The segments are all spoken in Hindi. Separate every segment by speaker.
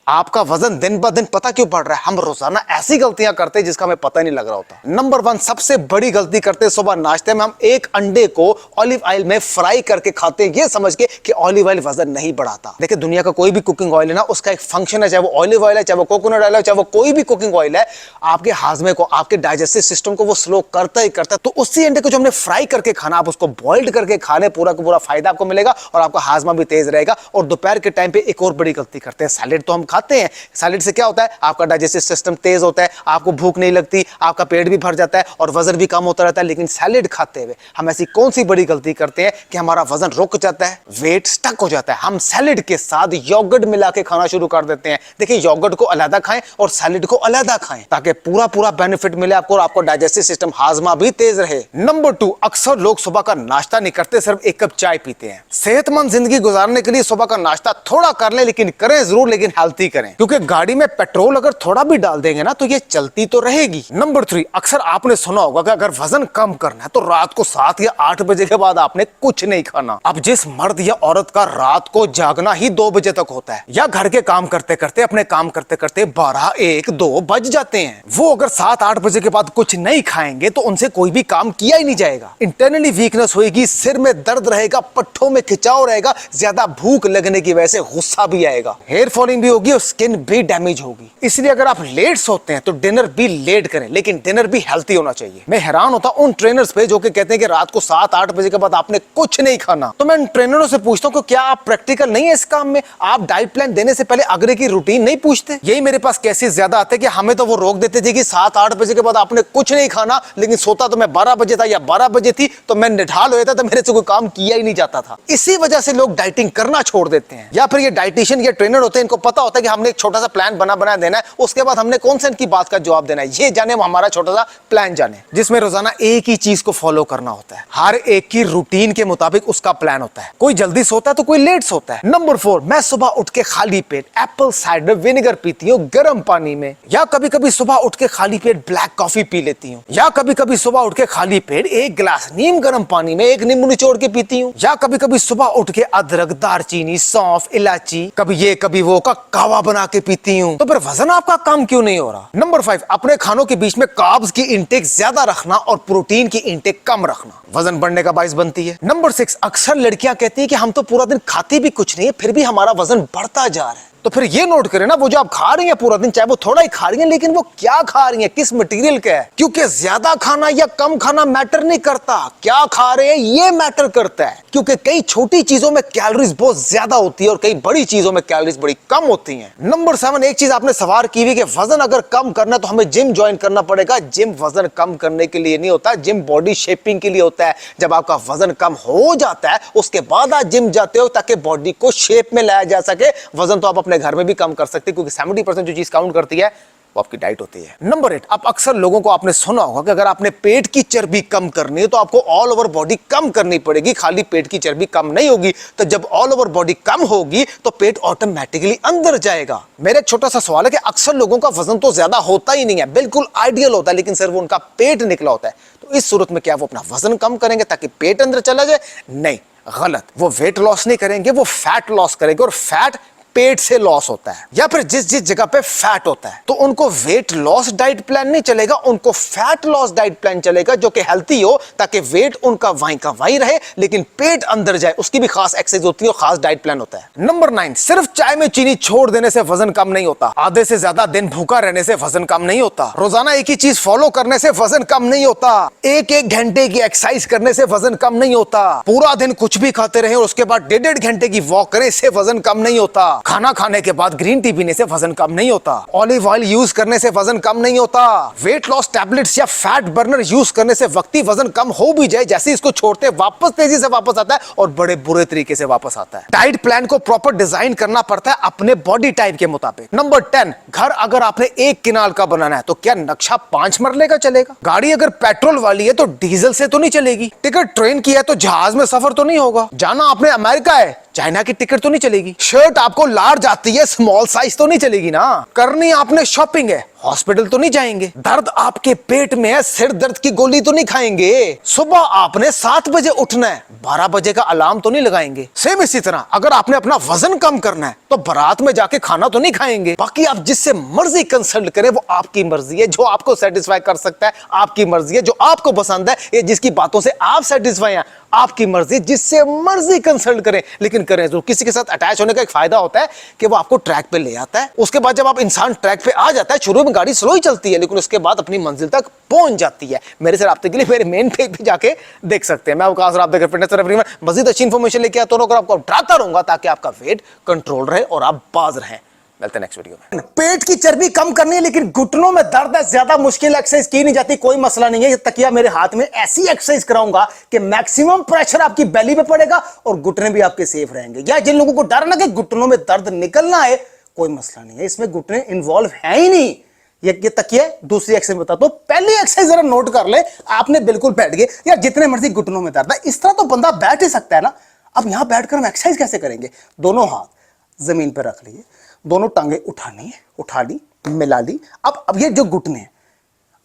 Speaker 1: आपका वजन दिन ब दिन पता क्यों बढ़ रहा है? हम रोजाना ऐसी गलतियां करते हैं जिसका हमें पता नहीं लग रहा होता। नंबर 1 सबसे बड़ी गलती करते हैं सुबह नाश्ते में हम एक अंडे को ऑलिव ऑयल में फ्राई करके खाते हैं, ये समझ के कि ऑलिव ऑयल वजन नहीं बढ़ाता। देखिए दुनिया का कोई भी कुकिंग ऑयल है ना, उसका एक फंक्शन है, चाहे वो ऑलिव ऑयल है, चाहे वो कोकोनट ऑयल है, चाहे वो कोई भी कुकिंग ऑयल है, आपके हाजमे को, आपके डाइजेस्टिव सिस्टम को वो स्लो करता ही करता है। तो उसी अंडे को जो हमने फ्राई करके खाना, आप उसको बॉइल्ड करके खा ले, पूरा का पूरा फायदा आपको मिलेगा और आपका हाजमा भी तेज रहेगा। और दोपहर के टाइम पे एक और बड़ी गलती करते हैं, सैलेड तो हम खाते हैं, सैलेड से क्या होता है, आपका डाइजेस्टिव सिस्टम तेज होता है, आपको भूख नहीं लगती, आपका पेट भी भर जाता है और वजन भी कम होता रहता है। लेकिन सैलेड खाते हुए हम ऐसी कौन सी बड़ी गलती करते हैं कि हमारा वजन रुक जाता है, वेट स्टक हो जाता है। हम सैलेड के साथ योगर्ट मिला के खाना शुरू कर देते हैं। देखिए योगर्ट को अलग खाएं और सैलेड को अलग खाएं ताकि पूरा पूरा बेनिफिट मिले आपको और आपको डाइजेस्टिव सिस्टम, हाजमा भी तेज रहे। नंबर 2 अक्सर लोग सुबह का नाश्ता नहीं करते, सिर्फ एक कप चाय पीते हैं। सेहतमंद जिंदगी गुजारने के लिए सुबह का नाश्ता थोड़ा कर ले, लेकिन करें जरूर, लेकिन हेल्थी करें, क्योंकि गाड़ी में पेट्रोल अगर थोड़ा भी डाल देंगे ना तो ये चलती तो रहेगी। नंबर 3 अक्सर आपने सुना होगा कि अगर वजन कम करना है तो रात को 7 या 8 बजे के बाद आपने कुछ नहीं खाना। अब जिस मर्द या औरत का रात को जागना ही 2 बजे तक होता है या घर के काम करते करते, अपने काम करते करते 12, 1, 2 बज जाते हैं, वो अगर 7, 8 बजे के बाद कुछ नहीं खाएंगे तो उनसे कोई भी काम किया ही नहीं जाएगा। इंटरनली वीकनेस होगी, सिर में दर्द रहेगा, पट्टों में खिंचाव रहेगा, ज्यादा भूख लगने की वजह से गुस्सा भी आएगा, हेयर फॉलिंग भी होगी और स्किन भी डैमेज होगी। इसलिए अगर आप लेट सोते हैं तो डिनर भी लेट करें, लेकिन डिनर भी हेल्थी होना चाहिए। मैं हैरान होता उन ट्रेनर्स पे जो कि कहते हैं कि रात को 7, 8 बजे के बाद आपने कुछ नहीं खाना। तो मैं उन ट्रेनरों से पूछता हूँ कि क्या आप प्रैक्टिकल नहीं है इस काम में? आप डाइट प्लान देने से पहले आगे की रूटीन नहीं पूछते? यही मेरे पास केसेस ज्यादा आते हैं कि हमें तो वो रोक देते थे कि 7, 8 बजे के बाद आपने कुछ नहीं खाना, लेकिन सोता तो मैं 12 बजे था या 12 बजे थी, तो मैं निढाल हो जाता था, मेरे से कोई काम किया ही नहीं जाता था। इसी वजह से लोग डाइटिंग करना छोड़ देते हैं। या फिर ये डाइटिशियन या ट्रेनर होते हैं, इनको पता होता है कि हमने एक छोटा सा प्लान बना देना है, उसके बाद हमने कौन सा इनकी बात का जवाब देना है, ये जाने, वो हमारा छोटा सा प्लान जाने, जिसमें रोजाना एक ही चीज को फॉलो करना होता है। हर एक की रूटीन के मुताबिक उसका प्लान होता है। कोई जल्दी सोता है तो कोई लेट सोता है। नंबर 4 मैं सुबह उठ के खाली पेट एप्पल साइडर विनेगर पीती हूँ गर्म पानी में, या कभी कभी सुबह उठ के खाली पेट ब्लैक कॉफी पी लेती हूँ, या कभी कभी सुबह उठ के खाली पेट 1 गिलास नीम गर्म पानी में 1 नींबू निचोड़ के पीती हूँ, या कभी कभी सुबह उठ के अदरक, दालचीनी, सौंफ, इलायची, कभी ये कभी वो का कावा बना के पीती हूँ। तो फिर वजन आपका कम क्यों नहीं हो रहा? नंबर 5 अपने खानों के बीच में कार्ब्स की इंटेक ज्यादा रखना और प्रोटीन की इंटेक कम रखना वजन बढ़ने का बाइस बनती है। नंबर 6 अक्सर लड़कियां कहती है कि हम तो पूरा दिन खाती भी कुछ नहीं है, फिर भी हमारा वजन बढ़ता जा रहा है। तो फिर ये नोट करें ना, वो जो आप खा रही हैं पूरा दिन, चाहे वो थोड़ा ही खा रही हैं, लेकिन वो क्या खा रही हैं, किस मटेरियल का है। क्योंकि ज्यादा खाना या कम खाना मैटर नहीं करता, क्या खा रहे हैं ये मैटर करता है। क्योंकि कई छोटी चीजों में कैलोरीज बहुत ज्यादा होती है और कई बड़ी चीजों में कैलोरीज बड़ी कम होती हैं। नंबर 7 एक चीज आपने सवार की हुई कि वजन अगर कम करना तो हमें जिम ज्वाइन करना पड़ेगा। जिम वजन कम करने के लिए नहीं होता, जिम बॉडी शेपिंग के लिए होता है। जब आपका वजन कम हो जाता है उसके बाद आप जिम जाते हो ताकि बॉडी को शेप में लाया जा सके। वजन तो आप अपने घर में भी कम कर सकते हैं, क्योंकि 70% जो चीज काउंट करती है वो आपकी डाइट होती है। नंबर 8 अब अक्सर लोगों को आपने सुना होगा कि अगर आपने पेट की चर्बी कम करनी है तो आपको ऑल ओवर बॉडी कम करनी पड़ेगी, खाली पेट की चर्बी कम नहीं होगी। तो जब ऑल ओवर बॉडी कम होगी तो पेट ऑटोमेटिकली अंदर जाएगा। मेरा एक छोटा सा सवाल है कि अक्सर लोगों का वजन तो ज्यादा होता ही नहीं है, बिल्कुल आइडियल होता है, लेकिन सिर्फ उनका पेट निकला होता है। तो इस सूरत में क्या वो अपना वजन कम करेंगे ताकि पेट अंदर चला जाए? नहीं, गलत। वो वेट लॉस नहीं करेंगे, वो फैट लॉस करेंगे, और फैट पेट से लॉस होता है। या फिर जिस जिस जगह पे फैट होता है तो उनको वेट लॉस डाइट प्लान नहीं चलेगा, उनको फैट लॉस डाइट प्लान चलेगा जो कि हेल्थी हो, ताकि वेट उनका वहीं का वहीं रहे लेकिन पेट अंदर जाए। उसकी भी खास एक्सरसाइज होती है और खास डाइट प्लान होता है। नंबर 9 सिर्फ चाय में चीनी छोड़ देने से वजन कम नहीं होता, आधे से ज्यादा दिन भूखा रहने से वजन कम नहीं होता, रोजाना एक ही चीज फॉलो करने से वजन कम नहीं होता, एक घंटे की एक्सरसाइज करने से वजन कम नहीं होता, पूरा दिन कुछ भी खाते रहे और उसके बाद 1.5 घंटे की वॉक करें, इससे वजन कम नहीं होता, खाना खाने के बाद ग्रीन टी पीने से वजन कम नहीं होता, ऑलिव ऑयल यूज करने से वजन कम नहीं होता, वेट लॉस टैबलेट्स या फैट बर्नर यूज करने से वक्ती वजन कम हो भी जाए, जैसे इसको छोड़ते वापस तेजी से वापस आता है और बड़े बुरे तरीके से वापस आता है। डाइट प्लान को प्रॉपर डिजाइन करना पड़ता है अपने बॉडी टाइप के मुताबिक। नंबर 10 घर अगर आपने 1 किनाल का बनाना है तो क्या नक्शा 5 मरले का चलेगा? गाड़ी अगर पेट्रोल वाली है तो डीजल से तो नहीं चलेगी, टिकट ट्रेन की है तो जहाज में सफर तो नहीं होगा, जाना आपने अमेरिका है चाइना की टिकट तो नहीं चलेगी, शर्ट आपको लार्ज आती है स्मॉल साइज तो नहीं चलेगी ना, करनी आपने शॉपिंग है हॉस्पिटल तो नहीं जाएंगे, दर्द आपके पेट में है, सिर दर्द की गोली तो नहीं खाएंगे, सुबह आपने 7 बजे उठना है, 12 बजे का अलार्म तो नहीं लगाएंगे। सेम इसी तरह अगर आपने अपना वजन कम करना है तो बारात में जाके खाना तो नहीं खाएंगे। बाकी आप जिससे मर्जी कंसल्ट करें, वो आपकी मर्जी है, जो आपको सेटिस्फाई कर सकता है आपकी मर्जी है, जो आपको पसंद है ये जिसकी बातों से आप सेटिस्फाई हैं आपकी मर्जी, जिससे मर्जी कंसल्ट करें, लेकिन करें जो किसी के साथ अटैच होने का एक फायदा होता है कि वो आपको ट्रैक पे ले आता है। उसके बाद जब आप इंसान ट्रैक पे आ जाता है, शुरू में गाड़ी स्लो ही चलती है लेकिन उसके बाद अपनी मंजिल तक पहुंच जाती है। मेरे से राब्ते के लिए मेरे मेन पेज पे जाके देख सकते हैं। मैं अवकाश राब्ते फिटनेस में मजीद अच्छी इंफॉर्मेशन लेके आता हूं और आपको डराता रहूंगा ताकि आपका वेट कंट्रोल रहे और आप बाज रहें। मिलते हैं नेक्स्ट वीडियो में। पेट की चर्बी कम करनी है लेकिन घुटनों में दर्द है, ज्यादा मुश्किल एक्सरसाइज की नहीं जाती, कोई मसला नहीं है। ये तकिया मेरे हाथ में, ऐसी एक्सरसाइज कराऊंगा कि मैक्सिमम प्रेशर आपकी बेली पे पड़ेगा और घुटने भी आपके सेफ रहेंगे। या जिन लोगों को डर ना कि घुटनों में दर्द निकलना है, कोई मसला नहीं है, इसमें घुटने इन्वॉल्व है ही नहीं। ये तकिया दूसरी एक्सरसाइज बताता हूं, पहली एक्सरसाइज जरा नोट कर ले। आपने बिल्कुल बैठ गए या जितने मर्जी घुटनों में दर्द है, इस तरह तो बंदा बैठ ही सकता है ना। अब यहां बैठकर हम एक्सरसाइज कैसे करेंगे? दोनों हाथ जमीन पर रख लिए, दोनों टांगे उठानी है, उठा ली, मिला ली। अब ये जो घुटने हैं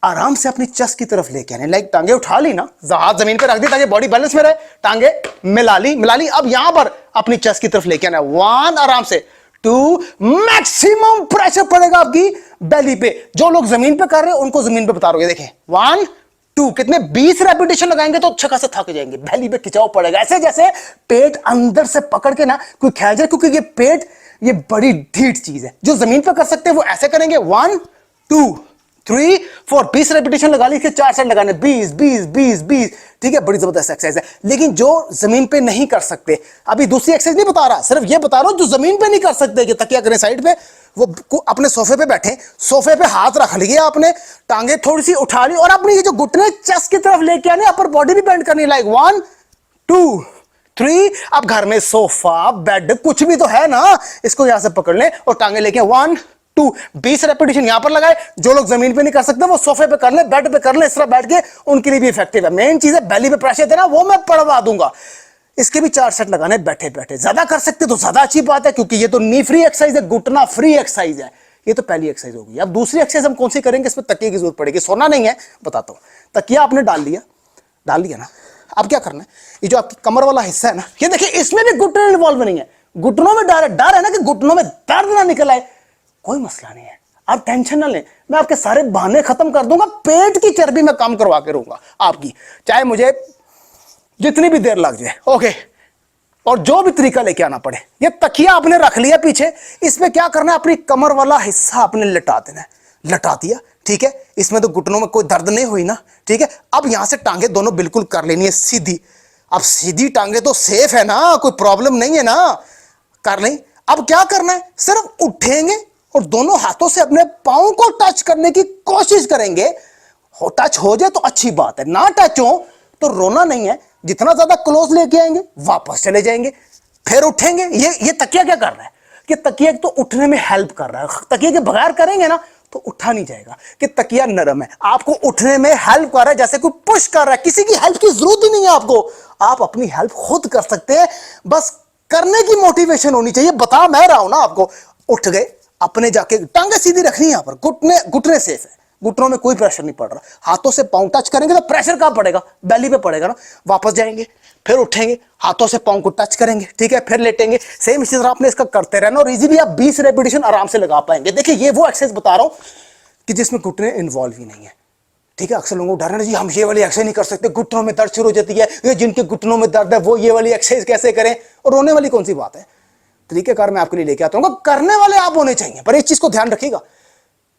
Speaker 1: आराम से अपनी चेस्ट की तरफ लेके आने, लाइक टांगे उठा ली ना, हाथ जमीन पे रख दी ताकि बॉडी बैलेंस में रहे, टांगे मिला ली। अब यहां पर अपनी चेस्ट की तरफ लेके आना है, 1 आराम से, 2 मैक्सिमम प्रेशर पड़ेगा आपकी बेली पे। जो लोग जमीन पे कर रहे हैं उनको जमीन पे बता रहे हो, देखें 1 2 कितने 20 रेपिटेशन लगाएंगे तो अच्छा खासा थक जाएंगे, बेली पे खिंचाव पड़ेगा, ऐसे जैसे पेट अंदर से पकड़ के ना कोई खेल जाए, क्योंकि ये पेट ये बड़ी ढीठ चीज है। जो जमीन पे कर सकते हैं वो ऐसे करेंगे, 1 2 3 4 20 रेपिटेशन लगा ली, 4 सेट लगाने, 20 20 20 20, ठीक है, बड़ी जबरदस्त एक्सरसाइज है। लेकिन जो जमीन पे नहीं कर सकते, अभी दूसरी एक्सरसाइज नहीं बता रहा, सिर्फ ये बता रहा हूं जो जमीन पे नहीं कर सकते, कि तकिया करें साइड पे, वो अपने सोफे पे बैठे, सोफे पे हाथ रख लिए आपने, टांगे थोड़ी सी उठा ली और अपनी ये जो घुटने चेस्ट की तरफ लेके आने, अपर बॉडी भी बेंड करनी, लाइक 1 2 3। अब घर में सोफा बेड कुछ भी तो है ना, इसको यहां से पकड़ लें और टांगे लेके 1 2 20 रेपिटेशन यहां पर लगाए। जो लोग जमीन पे नहीं कर सकते वो सोफे पे कर ले, बेड पे कर ले, इस तरह बैठ के, उनके लिए भी इफेक्टिव है। मेन चीज है बेली पे प्रेशर देना, वो मैं पढ़वा दूंगा। इसके भी 4 सेट लगाने बैठे बैठे, ज्यादा कर सकते तो ज्यादा अच्छी बात है, क्योंकि ये तो नी फ्री एक्सरसाइज है, घुटना फ्री एक्सरसाइज है। ये तो पहली एक्सरसाइज होगी। अब दूसरी एक्सरसाइज हम कौन सी करेंगे, इसमें तकिए की जरूरत पड़ेगी, सोना नहीं है, बताता हूं। तकिया आपने डाल लिया ना, अब क्या करना है, ये जो आपकी कमर वाला हिस्सा है ना, ये देखिए इसमें भी घुटने इन्वॉल्व नहीं है, घुटनों में डर है ना कि घुटनों में दर्द ना निकल आए, कोई मसला नहीं है, आप टेंशन ना लें, मैं आपके सारे बहाने खत्म कर दूंगा। पेट की चर्बी में कम करवा के रहूंगा आपकी, चाहे मुझे जितनी भी देर लग जाए, ओके। और जो भी तरीका लेके आना पड़े। ये तकिया आपने रख लिया पीछे, इसमें क्या करना है, अपनी कमर वाला हिस्सा आपने लटा देना है, लटा दिया, ठीक है। इसमें तो घुटनों में कोई दर्द नहीं हुई ना, ठीक है। अब यहां से टांगे दोनों बिल्कुल कर लेनी है सीधी। अब सीधी टांगे तो सेफ है ना, कोई प्रॉब्लम नहीं है ना, कर लें। अब क्या करना है, सिर्फ उठेंगे और दोनों हाथों से अपने पांव को टच करने की कोशिश करेंगे। टच हो जाए तो अच्छी बात है, ना टच हो तो रोना नहीं है, जितना ज्यादा क्लोज लेके आएंगे वापस चले जाएंगे, फिर उठेंगे। ये तकिया क्या कर रहा है, कि तकिया तो उठने में हेल्प कर रहा है। तकिया के बगैर करेंगे ना तो उठा नहीं जाएगा, कि तकिया नरम है, आपको उठने में हेल्प कर रहा है, जैसे कोई पुश कर रहा है। किसी की हेल्प की जरूरत ही नहीं है आपको, आप अपनी हेल्प खुद कर सकते हैं, बस करने की मोटिवेशन होनी चाहिए। बता मैं रहा हूं ना आपको, उठ गए, अपने जाके टांगे सीधी रखनी है, यहां पर घुटने सेफ है, घुटनों में कोई प्रेशर नहीं पड़ रहा। हाथों से पांव टच करेंगे तो प्रेशर कहां पड़ेगा, बेली पे पड़ेगा ना। वापस जाएंगे, फिर उठेंगे, हाथों से पांव को टच करेंगे, ठीक है, फिर लेटेंगे। सेम इसी तरह आपने इसका करते रहना और इजीली आप 20 रेपिटेशन आराम से लगा पाएंगे। देखिए ये वो एक्सरसाइज बता रहा हूं कि जिसमें घुटने इन्वॉल्व ही नहीं है, ठीक है। अक्सर लोगों को डर है जी, हम ये वाली एक्सरसाइज नहीं कर सकते, घुटनों में दर्द शुरू हो जाती है, ये जिनके घुटनों में दर्द है वो ये वाली एक्सरसाइज कैसे करें। और रोने वाली कौन सी बात है, तरीकेकार मैं आपके लिए लेके आता हूं। करने वाले आप होने चाहिए, पर एक चीज को ध्यान रखिएगा,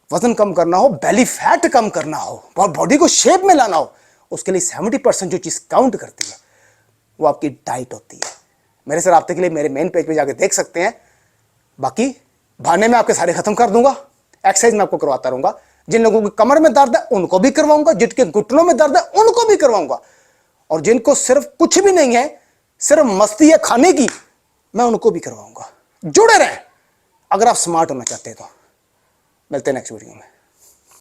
Speaker 1: वजन कम करना हो, बेली फैट कम करना हो और बॉडी को शेप में लाना हो, उसके लिए 70% जो चीज काउंट करती है वो आपकी डाइट होती है। मेरे से राब्ते के लिए मेरे मेन पेज पे जाके देख सकते हैं। बाकी बहाने में आपके सारे खत्म कर दूंगा, एक्सरसाइज में आपको करवाता रहूंगा। जिन लोगों की कमर में दर्द है उनको भी करवाऊंगा, जिनके घुटनों में दर्द है उनको भी करवाऊंगा, और जिनको सिर्फ कुछ भी नहीं है, सिर्फ मस्ती है खाने की, मैं उनको भी करवाऊंगा। जुड़े रहें अगर आप स्मार्ट होना चाहते हैं तो। मिलते हैं नेक्स्ट वीडियो में।